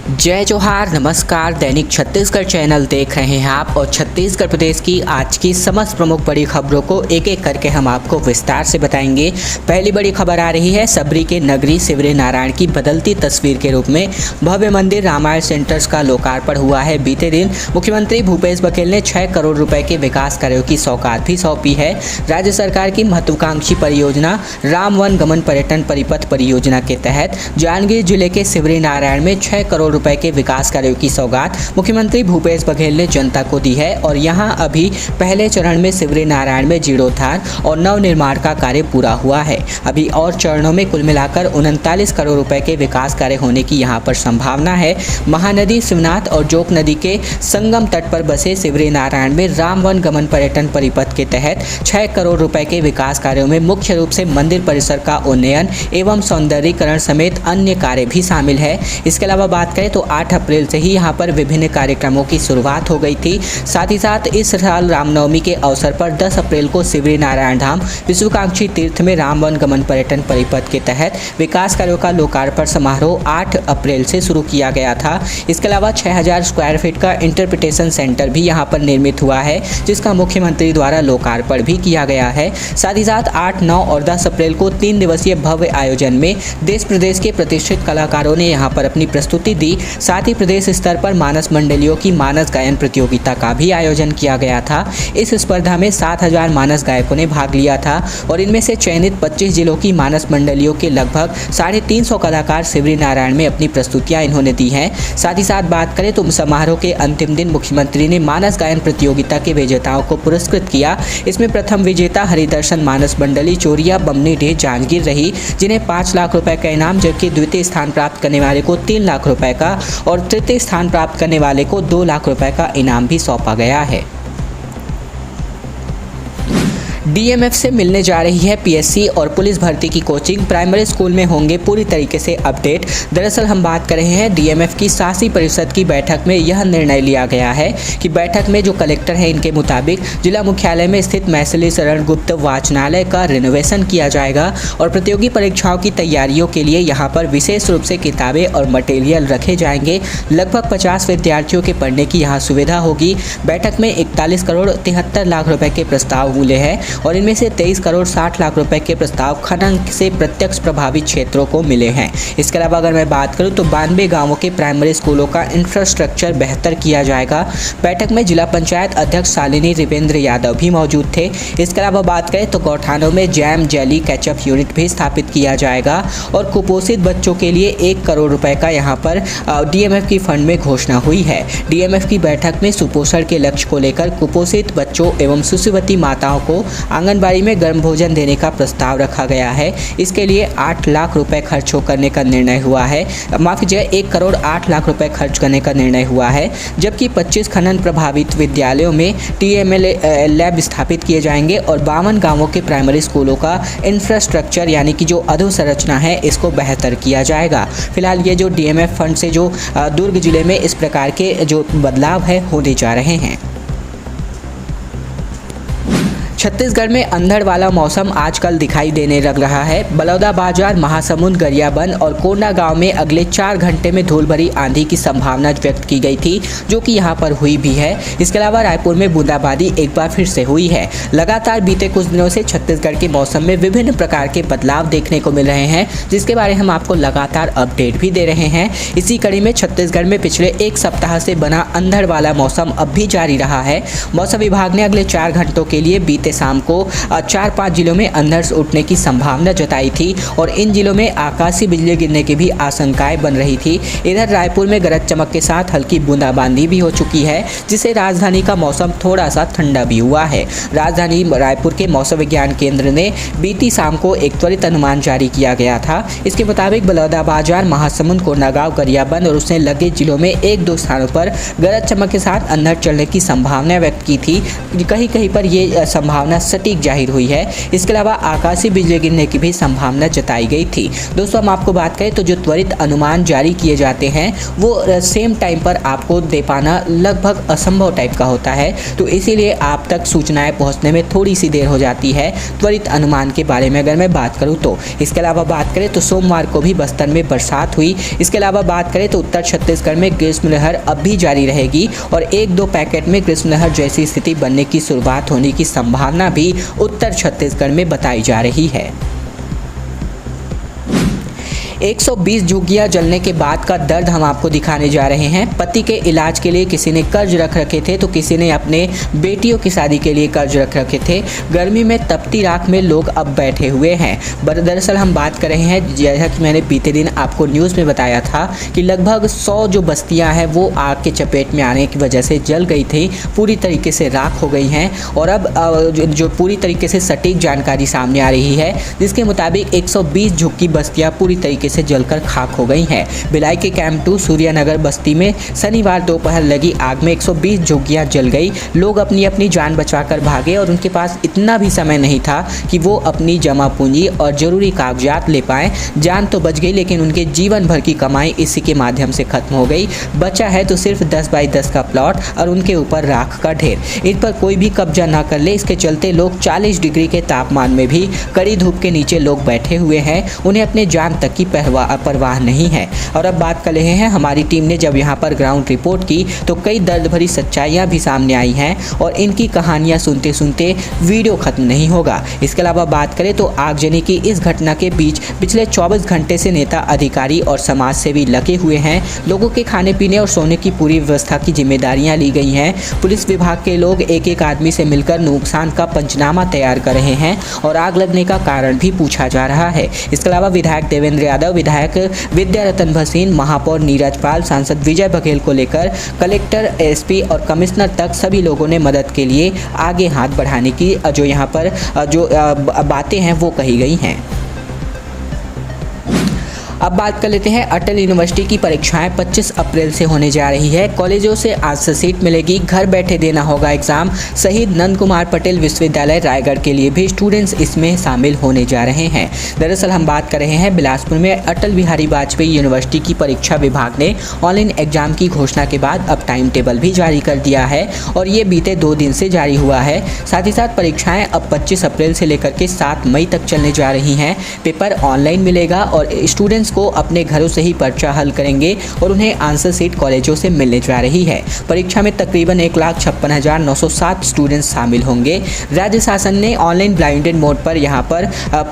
जय जोहार, नमस्कार। दैनिक छत्तीसगढ़ चैनल देख रहे हैं आप और छत्तीसगढ़ प्रदेश की आज की समस्त प्रमुख बड़ी खबरों को एक एक करके हम आपको विस्तार से बताएंगे। पहली बड़ी खबर आ रही है सबरी के नगरी सिवरे नारायण की बदलती तस्वीर के रूप में भव्य मंदिर रामायण सेंटर्स का लोकार्पण हुआ है। बीते दिन मुख्यमंत्री भूपेश बघेल ने 6 करोड़ रुपए के विकास कार्यों की सौगात भी सौंपी है। राज्य सरकार की महत्वाकांक्षी परियोजना राम वन गमन पर्यटन परिपथ परियोजना के तहत जांजगीर जिले के सिवरे नारायण में 6 करोड़ रुपए के विकास कार्यों की सौगात मुख्यमंत्री भूपेश बघेल ने जनता को दी है और यहां अभी पहले चरण में सिवरे नारायण में जीर्णोद्धार और नवनिर्माण का कार्य पूरा हुआ है। अभी और चरणों में कुल मिलाकर 39 करोड़ रुपए के विकास कार्य होने की यहां पर संभावना है। महानदी शिवनाथ और जोक नदी के संगम तट पर बसे सिवरे नारायण में राम वन गमन पर्यटन परिपथ के तहत 6 करोड़ रुपए के विकास कार्यों में मुख्य रूप से मंदिर परिसर का उन्नयन एवं सौंदर्यीकरण समेत अन्य कार्य भी शामिल है। इसके अलावा बात करें तो 8 अप्रैल से ही यहां पर विभिन्न कार्यक्रमों की शुरुआत हो गई थी। साथ ही साथ इस साल रामनवमी के अवसर पर 10 अप्रैल को सिवरे नारायण धाम विश्वाकांक्षी तीर्थ में राम वन गमन पर्यटन परिपथ के तहत विकास कार्यों का लोकार्पण समारोह 8 अप्रैल से शुरू किया गया था। इसके अलावा 6000 स्क्वायर फीट का इंटरप्रिटेशन सेंटर भी यहां पर निर्मित हुआ है, जिसका मुख्यमंत्री द्वारा लोकार्पण भी किया गया है। साथ ही साथ 8, 9 और 10 अप्रैल को 3 दिवसीय भव्य आयोजन में देश प्रदेश के प्रतिष्ठित कलाकारों ने यहां पर अपनी प्रस्तुति दी। साथ ही प्रदेश स्तर पर मानस मंडलियों की मानस गायन प्रतियोगिता का भी आयोजन किया गया था। इस स्पर्धा में 7000 मानस गायकों ने भाग लिया था और इनमें से चयनित 25 जिलों की मानस मंडलियों के लगभग 350 कलाकार सिवरे नारायण में अपनी प्रस्तुतियां इन्होंने दी हैं। साथ ही साथ बात करें तो समारोह के अंतिम दिन मुख्यमंत्री ने मानस गायन प्रतियोगिता के विजेताओं को पुरस्कृत किया। इसमें प्रथम विजेता हरिदर्शन मानस मंडली चोरिया बमनी डे जांजगीर रही, जिन्हें 5 लाख रुपए का इनाम, जबकि द्वितीय स्थान प्राप्त करने वाले को 3 लाख रुपए का और तृतीय स्थान प्राप्त करने वाले को 2 लाख रुपए का इनाम भी सौंपा गया है। डीएमएफ से मिलने जा रही है पीएससी और पुलिस भर्ती की कोचिंग। प्राइमरी स्कूल में होंगे पूरी तरीके से अपडेट। दरअसल हम बात कर रहे हैं डीएमएफ की शासी परिषद की बैठक में यह निर्णय लिया गया है कि बैठक में जो कलेक्टर है इनके मुताबिक जिला मुख्यालय में स्थित मैथिली शरण गुप्त वाचनालय का रिनोवेशन किया जाएगा और प्रतियोगी परीक्षाओं की तैयारियों के लिए यहाँ पर विशेष रूप से किताबें और मटेरियल रखे जाएंगे। लगभग 50 विद्यार्थियों के पढ़ने की यहाँ सुविधा होगी। बैठक में 41 करोड़ 73 लाख रुपए के प्रस्ताव मूल्य है और इनमें से 23 करोड़ 60 लाख रुपए के प्रस्ताव खनन से प्रत्यक्ष प्रभावित क्षेत्रों को मिले हैं। इसके अलावा अगर मैं बात करूं तो 92 गांवों के प्राइमरी स्कूलों का इंफ्रास्ट्रक्चर बेहतर किया जाएगा। बैठक में जिला पंचायत अध्यक्ष शालिनी रिवेंद्र यादव भी मौजूद थे। इसके अलावा बात करें तो गौठानों में जैम जेली केचप यूनिट भी स्थापित किया जाएगा और कुपोषित बच्चों के लिए 1 करोड़ रुपए का यहाँ पर डीएमएफ की फंड में घोषणा हुई है। डीएमएफ की बैठक में सुपोषण के लक्ष्य को लेकर कुपोषित बच्चों एवं शिशुवती माताओं को आंगनबाड़ी में गर्म भोजन देने का प्रस्ताव रखा गया है। इसके लिए 8 लाख रुपए खर्च करने का निर्णय हुआ है। माफ कीजिए, 1 करोड़ 8 लाख रुपए खर्च करने का निर्णय हुआ है, जबकि 25 खनन प्रभावित विद्यालयों में टीएमएल लैब स्थापित किए जाएंगे और 52 गांवों के प्राइमरी स्कूलों का इंफ्रास्ट्रक्चर यानी कि जो अधोसंरचना है इसको बेहतर किया जाएगा। फिलहाल ये जो डीएमएफ फंड से जो दुर्ग जिले में इस प्रकार के जो बदलाव है होने जा रहे हैं। छत्तीसगढ़ में अंधड़ वाला मौसम आजकल दिखाई देने लग रहा है। बलौदाबाजार, महासमुंद, गरियाबंद और कोंडागांव में अगले 4 घंटे में धूल भरी आंधी की संभावना व्यक्त की गई थी, जो कि यहां पर हुई भी है। इसके अलावा रायपुर में बूंदाबांदी एक बार फिर से हुई है। लगातार बीते कुछ दिनों से छत्तीसगढ़ के मौसम में विभिन्न प्रकार के बदलाव देखने को मिल रहे हैं, जिसके बारे में हम आपको लगातार अपडेट भी दे रहे हैं। इसी कड़ी में छत्तीसगढ़ में पिछले 1 सप्ताह से बना अंधड़ वाला मौसम अब भी जारी रहा है। मौसम विभाग ने अगले 4 घंटों के लिए बीते शाम को 4-5 जिलों में अंधड़ उठने की संभावना जताई थी और इन जिलों में आकाशीय बिजली गिरने की भी आशंकाएं बन रही थी। इधर रायपुर में गरज चमक के साथ हल्की बूंदाबांदी भी हो चुकी है, जिससे राजधानी का मौसम थोड़ा सा ठंडा भी हुआ है। राजधानी रायपुर के मौसम विज्ञान केंद्र ने बीती शाम को एक त्वरित अनुमान जारी किया गया था। इसके मुताबिक बलौदाबाजार, महासमुंद, कोंडागांव, गरियाबंद और उससे लगे जिलों में 1-2 स्थानों पर गरज चमक के साथ अंधड़ चलने की संभावना व्यक्त की थी। कहीं कहीं पर ये संभावना संभावना सटीक जाहिर हुई है। इसके अलावा आकाशीय बिजली गिरने की भी संभावना जताई गई थी। दोस्तों हम आपको बात करें तो जो त्वरित अनुमान जारी किए जाते हैं वो सेम टाइम पर आपको दे पाना लगभग असंभव टाइप का होता है, तो इसीलिए आप तक सूचनाएं पहुंचने में थोड़ी सी देर हो जाती है त्वरित अनुमान के बारे में अगर मैं बात करूं तो। इसके अलावा बात करें तो सोमवार को भी बस्तर में बरसात हुई। इसके अलावा बात करें तो उत्तर छत्तीसगढ़ में ग्रीष्म लहर अब भी जारी रहेगी और 1-2 पैकेट में ग्रीष्म लहर जैसी स्थिति बनने की शुरुआत होने की संभावना भी उत्तर छत्तीसगढ़ में बताई जा रही है। 120 झुग्गियां जलने के बाद का दर्द हम आपको दिखाने जा रहे हैं। पति के इलाज के लिए किसी ने कर्ज रख रखे थे तो किसी ने अपने बेटियों की शादी के लिए कर्ज रख रखे थे। गर्मी में तपती राख में लोग अब बैठे हुए हैं। दरअसल हम बात कर रहे हैं, जैसा कि मैंने बीते दिन आपको न्यूज़ में बताया था कि लगभग 100 जो बस्तियां हैं वो आग के चपेट में आने की वजह से जल गई थी, पूरी तरीके से राख हो गई हैं। और अब जो पूरी तरीके से सटीक जानकारी सामने आ रही है जिसके मुताबिक 120 झुग्गी बस्तियां पूरी तरीके से जलकर खाक हो गई हैं। भिलाई के कैंप 2 सूर्यनगर बस्ती में शनिवार दोपहर लगी आग में 120 झुग्गियां जल गई। लोग अपनी अपनी जान बचाकर भागे और उनके पास इतना भी समय नहीं था कि वो अपनी जमा पूंजी और जरूरी कागजात ले पाएं। जान तो बच गई लेकिन उनके जीवन भर की कमाई इसी के माध्यम से खत्म हो गई। बचा है तो सिर्फ 10 बाई 10 का प्लॉट और उनके ऊपर राख का ढेर। इन पर कोई भी कब्जा न कर ले, इसके चलते लोग 40 डिग्री के तापमान में भी कड़ी धूप के नीचे लोग बैठे हुए हैं। उन्हें अपने जान तक की परवाह नहीं है। और अब बात कर रहे हैं, हमारी टीम ने जब यहाँ पर ग्राउंड रिपोर्ट की तो कई दर्द भरी सच्चाइयाँ भी सामने आई हैं और इनकी कहानियाँ सुनते सुनते वीडियो खत्म नहीं होगा। इसके अलावा बात करें तो आगजनी की इस घटना के बीच पिछले 24 घंटे से नेता, अधिकारी और समाज सेवी लगे हुए हैं। लोगों के खाने पीने और सोने की पूरी व्यवस्था की जिम्मेदारियां ली गई हैं। पुलिस विभाग के लोग एक एक आदमी से मिलकर नुकसान का पंचनामा तैयार कर रहे हैं और आग लगने का कारण भी पूछा जा रहा है। इसके अलावा विधायक देवेंद्र यादव, विधायक विद्यारतन भसीन, महापौर नीरज पाल, सांसद विजय बघेल को लेकर कलेक्टर, एसपी और कमिश्नर तक सभी लोगों ने मदद के लिए आगे हाथ बढ़ाने की जो यहाँ पर जो बातें हैं वो कही गई हैं। अब बात कर लेते हैं, अटल यूनिवर्सिटी की परीक्षाएं 25 अप्रैल से होने जा रही है। कॉलेजों से आज से सीट मिलेगी, घर बैठे देना होगा एग्जाम। शहीद नंद कुमार पटेल विश्वविद्यालय रायगढ़ के लिए भी स्टूडेंट्स इसमें शामिल होने जा रहे हैं। दरअसल हम बात कर रहे हैं बिलासपुर में अटल बिहारी वाजपेयी यूनिवर्सिटी की परीक्षा विभाग ने ऑनलाइन एग्जाम की घोषणा के बाद अब टाइम टेबल भी जारी कर दिया है और ये बीते 2 दिन से जारी हुआ है। साथ ही साथ परीक्षाएं अब 25 अप्रैल से लेकर के 7 मई तक चलने जा रही हैं। पेपर ऑनलाइन मिलेगा और स्टूडेंट्स को अपने घरों से ही पर्चा हल करेंगे और उन्हें आंसर शीट कॉलेजों से मिलने जा रही है। परीक्षा में तकरीबन 1,56,907 स्टूडेंट्स शामिल होंगे। राज्य शासन ने ऑनलाइन ब्लाइंडेड मोड पर यहां पर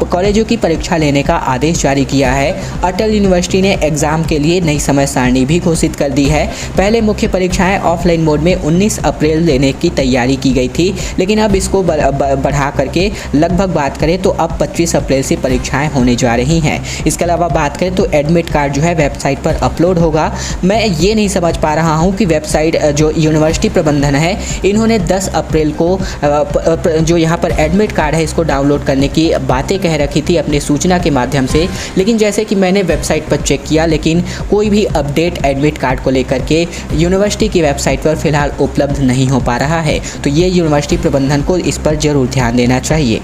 कॉलेजों की परीक्षा लेने का आदेश जारी किया है। अटल यूनिवर्सिटी ने एग्जाम के लिए नई समय सारणी भी घोषित कर दी है। पहले मुख्य परीक्षाएं ऑफलाइन मोड में 19 अप्रैल लेने की तैयारी की गई थी, लेकिन अब इसको बढ़ा करके लगभग बात करें तो अब 25 अप्रैल से परीक्षाएं होने जा रही हैं। इसके अलावा बात करें तो एडमिट कार्ड जो है वेबसाइट पर अपलोड होगा। मैं ये नहीं समझ पा रहा हूँ कि वेबसाइट जो यूनिवर्सिटी प्रबंधन है इन्होंने 10 अप्रैल को जो यहाँ पर एडमिट कार्ड है इसको डाउनलोड करने की बातें कह रखी थी अपने सूचना के माध्यम से, लेकिन जैसे कि मैंने वेबसाइट पर चेक किया लेकिन कोई भी अपडेट एडमिट कार्ड को लेकर के यूनिवर्सिटी की वेबसाइट पर फिलहाल उपलब्ध नहीं हो पा रहा है। तो ये यूनिवर्सिटी प्रबंधन को इस पर ज़रूर ध्यान देना चाहिए।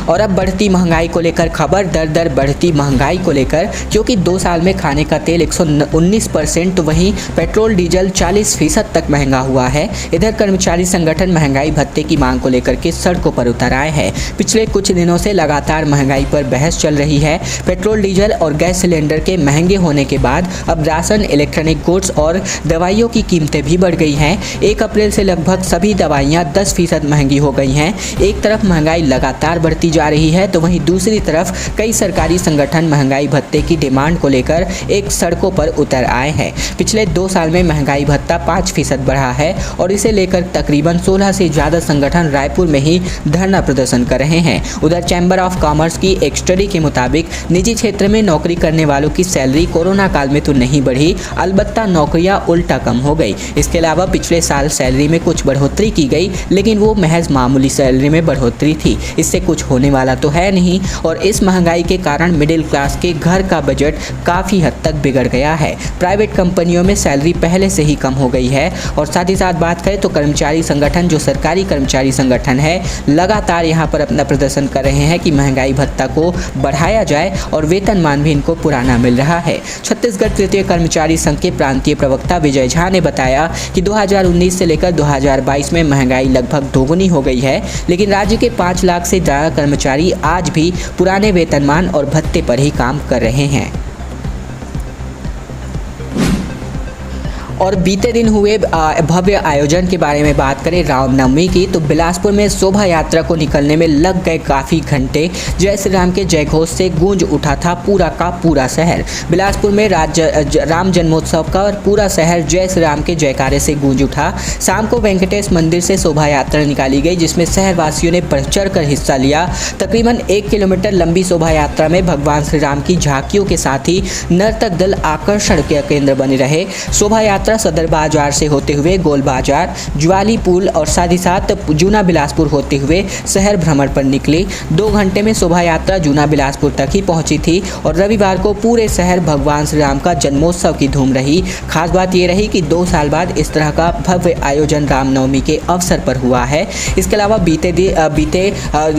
और अब बढ़ती महंगाई को लेकर खबर, दर बढ़ती महंगाई को लेकर, क्योंकि 2 साल में खाने का तेल 119%, तो वहीं पेट्रोल डीजल 40% तक महंगा हुआ है। इधर कर्मचारी संगठन महंगाई भत्ते की मांग को लेकर के सड़कों पर उतर आए हैं। पिछले कुछ दिनों से लगातार महंगाई पर बहस चल रही है। पेट्रोल, डीजल और गैस सिलेंडर के महंगे होने के बाद अब राशन, इलेक्ट्रॉनिक गुड्स और दवाइयों की कीमतें भी बढ़ गई हैं। 1 अप्रैल से लगभग सभी दवाइयाँ 10% महंगी हो गई हैं। एक तरफ महंगाई लगातार बढ़ती जा रही है तो वहीं दूसरी तरफ कई सरकारी संगठन महंगाई भत्ते की डिमांड को लेकर एक सड़कों पर उतर आए हैं। पिछले 2 साल में महंगाई भत्ता 5% बढ़ा है और इसे लेकर तकरीबन 16 से ज़्यादा संगठन रायपुर में ही धरना प्रदर्शन कर रहे हैं। उधर चैम्बर ऑफ कॉमर्स की एक स्टडी के मुताबिक निजी क्षेत्र में नौकरी करने वालों की सैलरी कोरोना काल में तो नहीं बढ़ी, अलबत्ता नौकरियां उल्टा कम हो गई। इसके अलावा पिछले साल सैलरी में कुछ बढ़ोतरी की गई, लेकिन वो महज मामूली सैलरी में बढ़ोतरी थी, इससे कुछ होने होने वाला तो है नहीं और इस महंगाई के कारण मिडिल क्लास के घर का बजट काफ़ी हद तक बिगड़ गया है। प्राइवेट कंपनियों में सैलरी पहले से ही कम हो गई है और साथ ही साथ बात करें तो कर्मचारी संगठन, जो सरकारी कर्मचारी संगठन है, लगातार यहाँ पर अपना प्रदर्शन कर रहे हैं कि महंगाई भत्ता को बढ़ाया जाए और वेतनमान भी इनको पुराना मिल रहा है। छत्तीसगढ़ तृतीय कर्मचारी संघ के प्रांतीय प्रवक्ता विजय झा ने बताया कि 2019 से लेकर 2022 में महंगाई लगभग दोगुनी हो गई है, लेकिन राज्य के 5 लाख से ज़्यादा कर्मचारी आज भी पुराने वेतनमान और भत्ते पर ही काम कर रहे हैं। और बीते दिन हुए भव्य आयोजन के बारे में बात करें रामनवमी की, तो बिलासपुर में शोभा यात्रा को निकलने में लग गए काफ़ी घंटे। जय श्री राम के जयघोष से गूंज उठा था पूरा का पूरा शहर। बिलासपुर में राम जन्मोत्सव का और पूरा शहर जय श्री राम के जयकारे से गूंज उठा। शाम को वेंकटेश मंदिर से शोभा यात्रा निकाली गई, जिसमें शहरवासियों ने बढ़ चढ़ कर हिस्सा लिया। तकरीबन 1 किलोमीटर लंबी शोभा यात्रा में भगवान श्री राम की झांकियों के साथ ही नर्तक दल आकर्षण के केंद्र बने रहे। शोभा यात्रा सदर बाजार से होते हुए गोल बाजार, ज्वाली पुल और साथ ही साथ जूना बिलासपुर होते हुए शहर भ्रमण पर निकली। 2 घंटे में शोभा यात्रा जूना बिलासपुर तक ही पहुंची थी और रविवार को पूरे शहर भगवान श्री राम का जन्मोत्सव की धूम रही। खास बात ये रही कि 2 साल बाद इस तरह का भव्य आयोजन रामनवमी के अवसर पर हुआ है। इसके अलावा बीते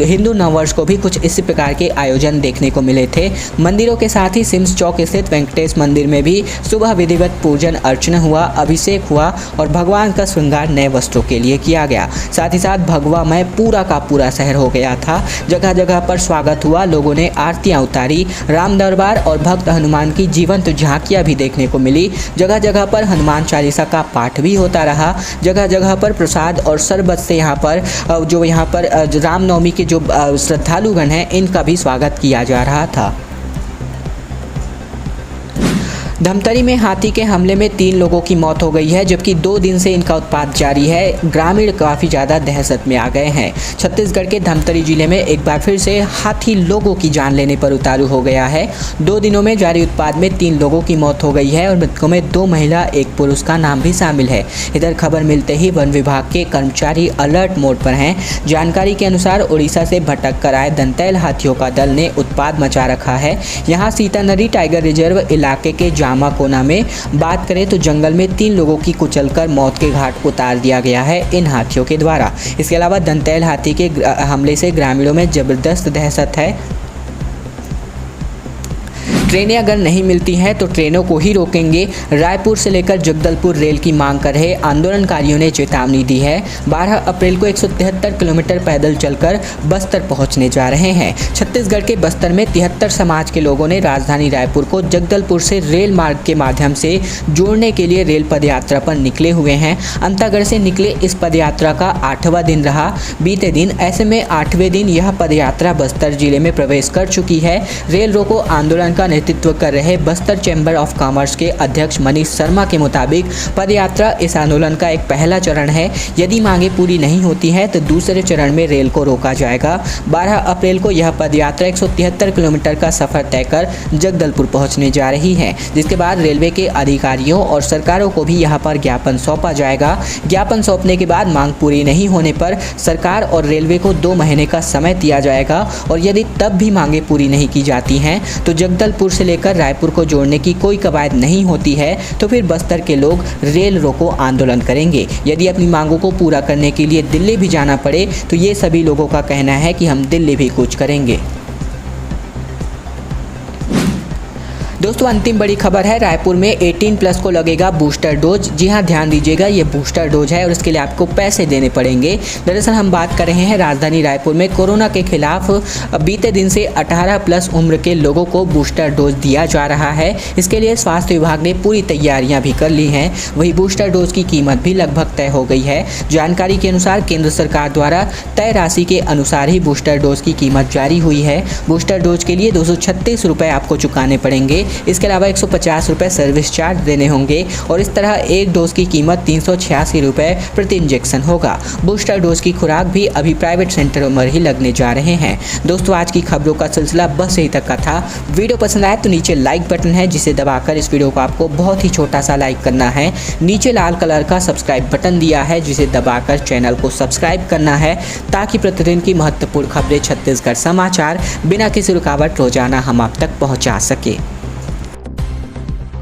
हिंदू नववर्ष को भी कुछ इसी प्रकार के आयोजन देखने को मिले थे। मंदिरों के साथ ही सिम्स चौक स्थित वेंकटेश मंदिर में भी सुबह विधिवत पूजन अर्चना हुआ, अभिषेक हुआ और भगवान का श्रृंगार नए वस्त्रों के लिए किया गया। साथ ही साथ भगवा में पूरा का पूरा शहर हो गया था। जगह जगह पर स्वागत हुआ, लोगों ने आरतियां उतारी। राम दरबार और भक्त हनुमान की जीवंत झांकियां भी देखने को मिली। जगह जगह पर हनुमान चालीसा का पाठ भी होता रहा। जगह जगह पर प्रसाद और शरबत से यहाँ पर रामनवमी के जो श्रद्धालुगण हैं, इनका भी स्वागत किया जा रहा था। धमतरी में हाथी के हमले में 3 लोगों की मौत हो गई है, जबकि 2 दिन से इनका उत्पात जारी है। ग्रामीण काफ़ी ज़्यादा दहशत में आ गए हैं। छत्तीसगढ़ के धमतरी जिले में एक बार फिर से हाथी लोगों की जान लेने पर उतारू हो गया है। 2 दिनों में जारी उत्पात में 3 लोगों की मौत हो गई है और मृतकों में 2 महिला 1 पुरुष का नाम भी शामिल है। इधर खबर मिलते ही वन विभाग के कर्मचारी अलर्ट मोड पर हैं। जानकारी के अनुसार उड़ीसा से भटक कर आए दंतैल हाथियों का दल ने उत्पात मचा रखा है। यहाँ सीतानदी टाइगर रिजर्व इलाके के जामा कोना में बात करें तो जंगल में 3 लोगों की कुचलकर मौत के घाट उतार दिया गया है इन हाथियों के द्वारा। इसके अलावा दंतैल हाथी के हमले से ग्रामीणों में जबरदस्त दहशत है। ट्रेनें अगर नहीं मिलती हैं तो ट्रेनों को ही रोकेंगे। रायपुर से लेकर जगदलपुर रेल की मांग कर रहे आंदोलनकारियों ने चेतावनी दी है। 12 अप्रैल को 173 किलोमीटर पैदल चलकर बस्तर पहुंचने जा रहे हैं। छत्तीसगढ़ के बस्तर में 73 समाज के लोगों ने राजधानी रायपुर को जगदलपुर से रेल मार्ग के माध्यम से जोड़ने के लिए रेल पदयात्रा पर निकले हुए हैं। अंतागढ़ से निकले इस पदयात्रा का 8वां दिन रहा बीते दिन। ऐसे में 8वें दिन यह पदयात्रा बस्तर जिले में प्रवेश कर चुकी है। रेल रोको आंदोलन का नेतृत्व कर रहे बस्तर चैम्बर ऑफ कॉमर्स के अध्यक्ष मनीष शर्मा के मुताबिक पदयात्रा इस आंदोलन का एक पहला चरण है। यदि मांगे पूरी नहीं होती हैं तो दूसरे चरण में रेल को रोका जाएगा। 12 अप्रैल को यह पदयात्रा 173 किलोमीटर का सफर तय कर जगदलपुर पहुंचने जा रही है, जिसके बाद रेलवे के अधिकारियों और सरकारों को भी यहां पर ज्ञापन सौंपा जाएगा। ज्ञापन सौंपने के बाद मांग पूरी नहीं होने पर सरकार और रेलवे को 2 महीने का समय दिया जाएगा और यदि तब भी मांगे पूरी नहीं की जाती हैं तो जगदलपुर से लेकर रायपुर को जोड़ने की कोई कवायद नहीं होती है तो फिर बस्तर के लोग रेल रोको आंदोलन करेंगे। यदि अपनी मांगों को पूरा करने के लिए दिल्ली भी जाना पड़े तो ये सभी लोगों का कहना है कि हम दिल्ली भी कूच करेंगे। दोस्तों अंतिम बड़ी खबर है, रायपुर में 18+ को लगेगा बूस्टर डोज। जी हाँ, ध्यान दीजिएगा, ये बूस्टर डोज है और इसके लिए आपको पैसे देने पड़ेंगे। दरअसल हम बात कर रहे हैं राजधानी रायपुर में कोरोना के खिलाफ बीते दिन से 18+ उम्र के लोगों को बूस्टर डोज दिया जा रहा है। इसके लिए स्वास्थ्य विभाग ने पूरी तैयारियां भी कर ली हैं। वही बूस्टर डोज की कीमत भी लगभग तय हो गई है। जानकारी के अनुसार केंद्र सरकार द्वारा तय राशि के अनुसार ही बूस्टर डोज की कीमत जारी हुई है। बूस्टर डोज के लिए 236 रुपये आपको चुकाने पड़ेंगे। इसके अलावा 150 रुपये सर्विस चार्ज देने होंगे और इस तरह एक डोज की कीमत 386 रुपये प्रति इंजेक्शन होगा। बूस्टर डोज की खुराक भी अभी प्राइवेट सेंटरों में ही लगने जा रहे हैं। दोस्तों, आज की खबरों का सिलसिला बस यही तक का था। वीडियो पसंद आए तो नीचे लाइक बटन है जिसे दबाकर इस वीडियो को आपको बहुत ही छोटा सा लाइक करना है। नीचे लाल कलर का सब्सक्राइब बटन दिया है जिसे दबाकर चैनल को सब्सक्राइब करना है ताकि प्रतिदिन की महत्वपूर्ण खबरें छत्तीसगढ़ समाचार बिना किसी रुकावट रोजाना हम आप तक पहुंचा सके।